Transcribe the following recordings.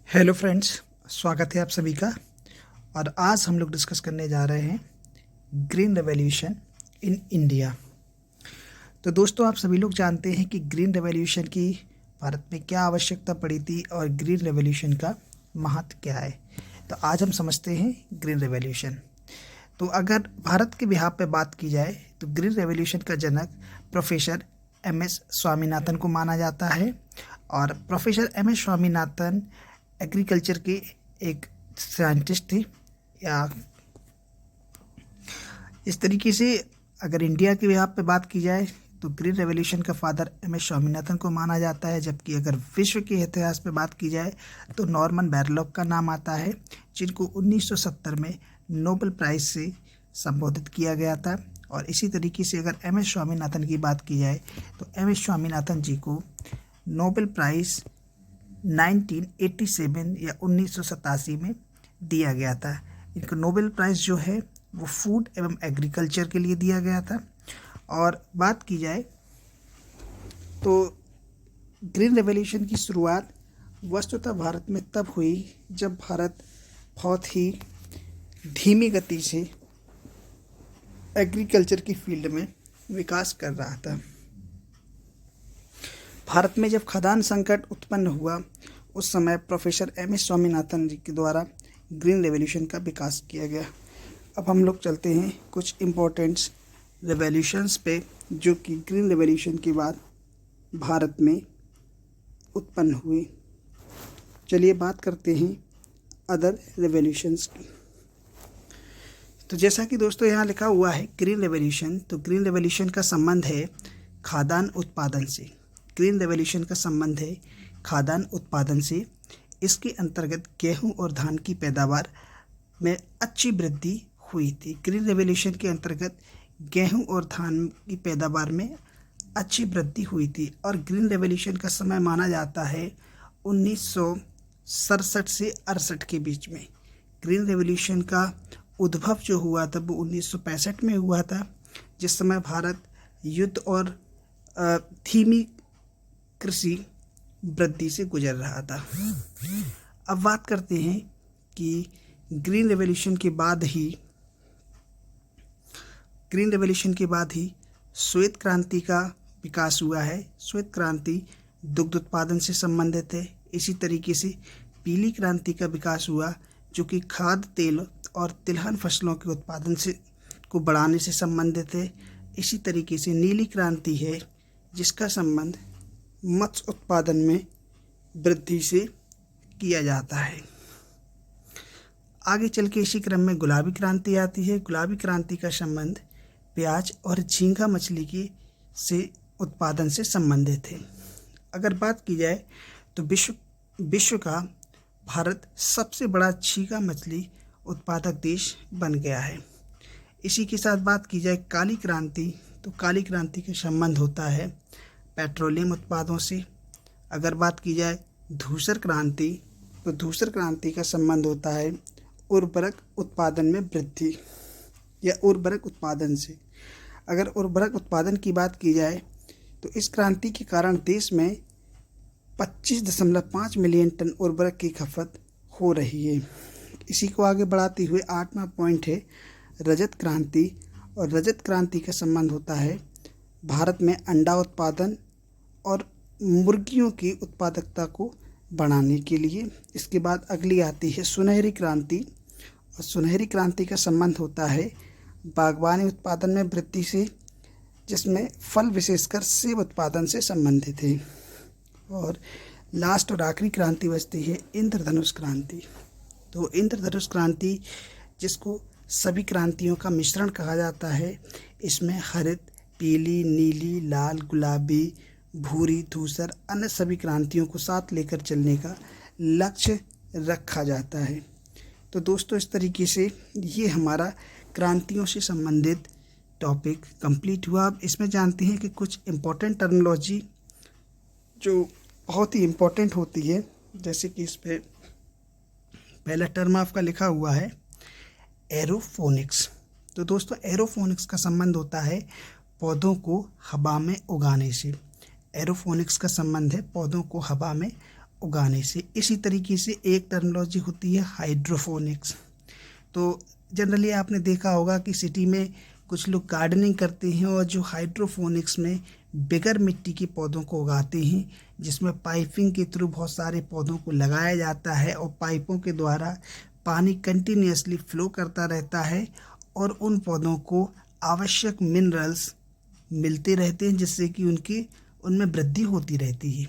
Hello friends, स्वागत है आप सभी का। और आज हम लोग डिस्कस करने जा रहे हैं ग्रीन रेवोल्यूशन इन इंडिया। तो दोस्तों, आप सभी लोग जानते हैं कि ग्रीन रेवोल्यूशन की भारत में क्या आवश्यकता पड़ी थी और ग्रीन रेवोल्यूशन का महत्व क्या है। तो आज हम समझते हैं ग्रीन रेवोल्यूशन। तो अगर भारत के बिहार पे बात की जाए तो ग्रीन रेवोल्यूशन का जनक प्रोफेसर एम.एस. स्वामीनाथन को माना जाता है। और प्रोफेसर एम.एस. स्वामीनाथन एग्रीकल्चर के एक साइंटिस्ट थे, या इस तरीके से अगर इंडिया के बिहार पे बात की जाए तो ग्रीन रेवोल्यूशन का फादर एम.एस. स्वामीनाथन को माना जाता है। जबकि अगर विश्व के इतिहास पे बात की जाए तो नॉर्मन बोरलॉग का नाम आता है, जिनको 1970 में नोबेल प्राइज़ से संबोधित किया गया था। और इसी तरीके से अगर एम.एस. स्वामीनाथन की बात की जाए तो एम.एस. स्वामीनाथन जी को नोबेल प्राइज़ 1987 या 1987 में दिया गया था। इनको नोबेल प्राइज़ जो है वो फूड एवं एग्रीकल्चर के लिए दिया गया था। और बात की जाए तो ग्रीन रेवोल्यूशन की शुरुआत वस्तुतः भारत में तब हुई जब भारत बहुत ही धीमी गति से एग्रीकल्चर की फील्ड में विकास कर रहा था। भारत में जब खदान संकट उत्पन्न हुआ उस समय प्रोफेसर एम.एस. स्वामीनाथन जी के द्वारा ग्रीन रेवोल्यूशन का विकास किया गया। अब हम लोग चलते हैं कुछ इम्पोर्टेंट्स रेवोल्यूशंस पे जो कि ग्रीन रेवोल्यूशन के बाद भारत में उत्पन्न हुए। चलिए बात करते हैं अदर रेवोल्यूशंस की। तो जैसा कि दोस्तों यहाँ लिखा हुआ है ग्रीन रेवोल्यूशन, तो ग्रीन रेवोल्यूशन का संबंध है खाद्यान्न उत्पादन से। ग्रीन रेवोल्यूशन का संबंध है खाद्यान्न उत्पादन से। इसके अंतर्गत गेहूं और धान की पैदावार में अच्छी वृद्धि हुई थी। ग्रीन रेवोल्यूशन के अंतर्गत गेहूं और धान की पैदावार में अच्छी वृद्धि हुई थी। और ग्रीन रेवोल्यूशन का समय माना जाता है 1967 से 68 के बीच में। ग्रीन रेवोल्यूशन का उद्भव जो हुआ था वो 1965 में हुआ था, जिस समय भारत युद्ध और धीमी कृषि वृद्धि से गुजर रहा था। अब बात करते हैं कि ग्रीन रेवोल्यूशन के बाद ही श्वेत क्रांति का विकास हुआ है। श्वेत क्रांति दुग्ध उत्पादन से संबंधित है। इसी तरीके से पीली क्रांति का विकास हुआ जो कि खाद्य तेल और तिलहन फसलों के उत्पादन से को बढ़ाने से संबंधित है। इसी तरीके से नीली क्रांति है जिसका संबंध मत्स्य उत्पादन में वृद्धि से किया जाता है। आगे चल के इसी क्रम में गुलाबी क्रांति आती है। गुलाबी क्रांति का संबंध प्याज और झींगा मछली की से उत्पादन से संबंधित है। अगर बात की जाए तो विश्व का भारत सबसे बड़ा झींगा मछली उत्पादक देश बन गया है। इसी के साथ बात की जाए काली क्रांति, तो काली क्रांति का संबंध होता है पेट्रोलियम उत्पादों से। अगर बात की जाए धूसर क्रांति, तो धूसर क्रांति का संबंध होता है उर्वरक उत्पादन में वृद्धि या उर्वरक उत्पादन से। अगर उर्वरक उत्पादन की बात की जाए तो इस क्रांति के कारण देश में 25.5 मिलियन टन उर्वरक की खपत हो रही है। इसी को आगे बढ़ाते हुए 8वां पॉइंट है रजत क्रांति। और रजत क्रांति का संबंध होता है भारत में अंडा उत्पादन और मुर्गियों की उत्पादकता को बढ़ाने के लिए। इसके बाद अगली आती है सुनहरी क्रांति। और सुनहरी क्रांति का संबंध होता है बागवानी उत्पादन में वृद्धि से, जिसमें फल विशेषकर सेब उत्पादन से संबंधित है। और लास्ट और आखिरी क्रांति बचती है इंद्रधनुष क्रांति। तो इंद्रधनुष क्रांति, जिसको सभी क्रांतियों का मिश्रण कहा जाता है, इसमें हरित, पीली, नीली, लाल, गुलाबी, भूरी, धूसर अन्य सभी क्रांतियों को साथ लेकर चलने का लक्ष्य रखा जाता है। तो दोस्तों, इस तरीके से ये हमारा क्रांतियों से संबंधित टॉपिक कंप्लीट हुआ। अब इसमें जानते हैं कि कुछ इम्पोर्टेंट टर्मिनोलॉजी जो बहुत ही इम्पोर्टेंट होती है, जैसे कि इस पर पहला टर्म आपका लिखा हुआ है एरोफोनिक्स। तो दोस्तों, एरोफोनिक्स का संबंध होता है पौधों को हवा में उगाने से। एरोफोनिक्स का संबंध है पौधों को हवा में उगाने से। इसी तरीके से एक टर्मिनोलॉजी होती है हाइड्रोफोनिक्स। तो जनरली आपने देखा होगा कि सिटी में कुछ लोग गार्डनिंग करते हैं और जो हाइड्रोफोनिक्स में बगैर मिट्टी के पौधों को उगाते हैं, जिसमें पाइपिंग के थ्रू बहुत सारे पौधों को लगाया जाता है और पाइपों के द्वारा पानी कंटिन्यूसली फ्लो करता रहता है और उन पौधों को आवश्यक मिनरल्स मिलते रहते हैं, जिससे कि उनमें वृद्धि होती रहती है।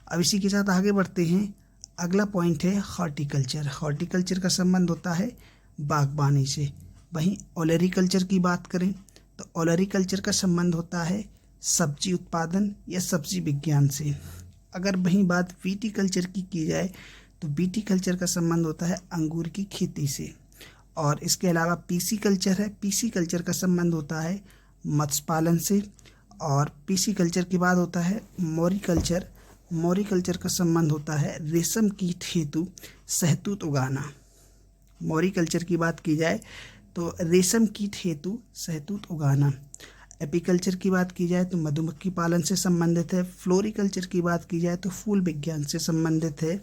अब इसी के साथ आगे बढ़ते हैं। अगला पॉइंट है हॉर्टिकल्चर। हॉर्टिकल्चर का संबंध होता है बागबानी से। वहीं ओलेरीकल्चर की बात करें तो ओलेरीकल्चर का संबंध होता है सब्जी उत्पादन या सब्जी विज्ञान से। अगर वहीं बात विटीकल्चर की जाए तो विटीकल्चर का संबंध होता है अंगूर की खेती से। और इसके अलावा पीसीकल्चर है। पीसीकल्चर का संबंध होता है मत्स्य पालन से। और पीसीकल्चर के बाद होता है मोरिकल्चर। मोरिकल्चर का संबंध होता है रेशम कीट हेतु शहतूत उगाना। मोरिकल्चर की बात की जाए तो रेशम कीट हेतु शहतूत उगाना। एपीकल्चर की बात की जाए तो मधुमक्खी पालन से संबंधित है। फ्लोरिकल्चर की बात की जाए तो फूल विज्ञान से संबंधित है।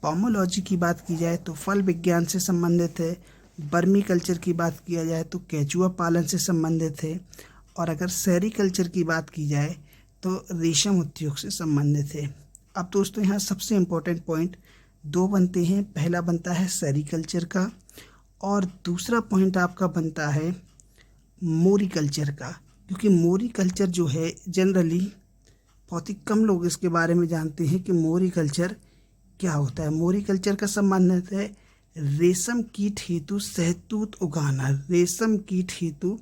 पोमोलॉजी की बात की जाए तो फल विज्ञान से संबंधित है। बर्मी कल्चर की बात किया जाए तो केचुआ पालन से संबंधित है। और अगर सेरीकल्चर की बात की जाए तो रेशम उद्योग से संबंधित है। अब दोस्तों यहाँ सबसे इम्पोर्टेंट पॉइंट दो बनते हैं। पहला बनता है सेरीकल्चर का और दूसरा पॉइंट आपका बनता है मोरिकल्चर का। क्योंकि मोरिकल्चर जो है जनरली बहुत ही कम लोग इसके बारे में जानते हैं कि मोरिकल्चर क्या होता है। मोरिकल्चर का संबंध है रेशम कीट हेतु शहतूत उगाना। रेशम कीट हेतु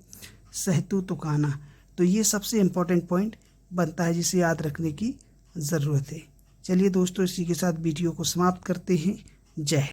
शहतूत उगाना। तो ये सबसे इम्पोर्टेंट पॉइंट बनता है जिसे याद रखने की ज़रूरत है। चलिए दोस्तों, इसी के साथ वीडियो को समाप्त करते हैं। जय हिंद।